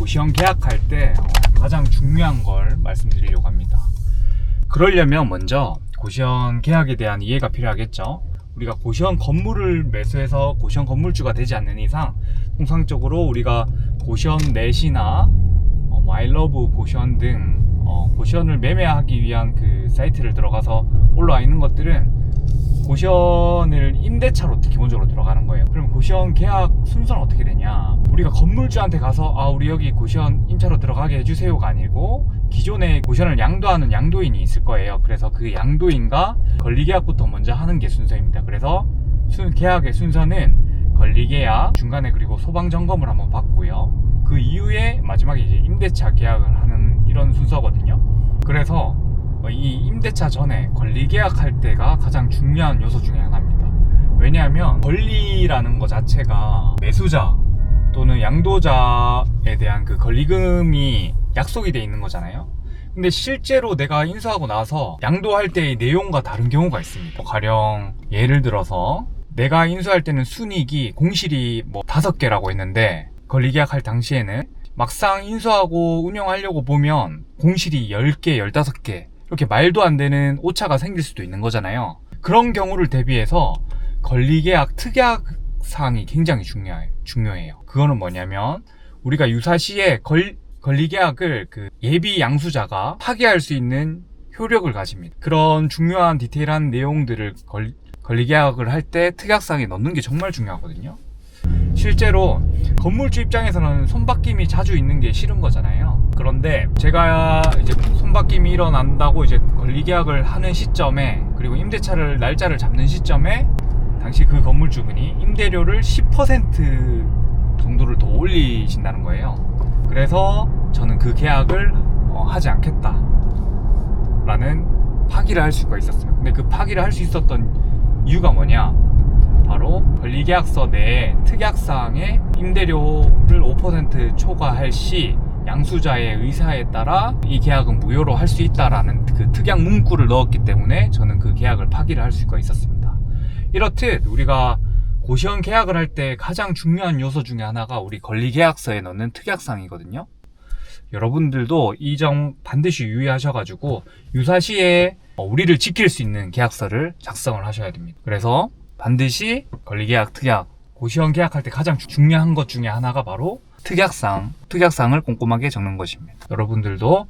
고시원 계약할 때 가장 중요한 걸 말씀드리려고 합니다. 그러려면 먼저 고시원 계약에 대한 이해가 필요하겠죠. 우리가 고시원 건물을 매수해서 고시원 건물주가 되지 않는 이상 통상적으로 우리가 고시원 넷이나 아이러브 고시원 등 고시원을 매매하기 위한 그 사이트를 들어가서 올라와 있는 것들은 고시원을 임대차로 기본적으로 들어가는 거예요. 그럼 고시원 계약 순서는 어떻게 되냐, 우리가 건물주한테 가서 우리 여기 고시원 임차로 들어가게 해주세요가 아니고 기존에 고시원을 양도하는 양도인이 있을 거예요. 그래서 그 양도인과 권리계약부터 먼저 하는 게 순서입니다. 그래서 계약의 순서는 권리계약, 중간에 그리고 소방점검을 한번 받고요. 그 이후에 마지막에 이제 임대차 계약을 하는 이런 순서거든요. 그래서 이 임대차 전에 권리계약할 때가 가장 중요한 요소 중에 하나입니다. 왜냐하면 권리라는 것 자체가 매수자 또는 양도자에 대한 그 권리금이 약속이 돼 있는 거잖아요. 근데 실제로 내가 인수하고 나서 양도할 때의 내용과 다른 경우가 있습니다. 가령 예를 들어서 내가 인수할 때는 순이익이 공실이 5개라고 했는데 권리계약할 당시에는 막상 인수하고 운영하려고 보면 공실이 10개, 15개 이렇게 말도 안 되는 오차가 생길 수도 있는 거잖아요. 그런 경우를 대비해서 권리계약 특약사항이 굉장히 중요해요. 그거는 뭐냐면 우리가 유사시에 권리계약을 그 예비 양수자가 파기할 수 있는 효력을 가집니다. 그런 중요한 디테일한 내용들을 권리계약을 할 때 특약사항에 넣는 게 정말 중요하거든요. 실제로 건물주 입장에서는 손바뀜이 자주 있는 게 싫은 거잖아요. 그런데 제가 이제 손바뀜이 일어난다고 이제 권리계약을 하는 시점에, 그리고 임대차를 날짜를 잡는 시점에 당시 그 건물주분이 임대료를 10% 정도를 더 올리신다는 거예요. 그래서 저는 그 계약을 하지 않겠다 라는 파기를 할 수가 있었어요. 근데 그 파기를 할 수 있었던 이유가 뭐냐, 바로 권리계약서 내에 특약사항에 임대료를 5% 초과할 시 양수자의 의사에 따라 이 계약은 무효로 할 수 있다라는 그 특약 문구를 넣었기 때문에 저는 그 계약을 파기를 할 수가 있었습니다. 이렇듯 우리가 고시원 계약을 할 때 가장 중요한 요소 중에 하나가 우리 권리계약서에 넣는 특약사항이거든요. 여러분들도 이 점 반드시 유의하셔가지고 유사시에 우리를 지킬 수 있는 계약서를 작성을 하셔야 됩니다. 그래서 반드시 권리계약, 특약, 고시원 계약할 때 가장 중요한 것 중에 하나가 바로 특약사항을 꼼꼼하게 적는 것입니다. 여러분들도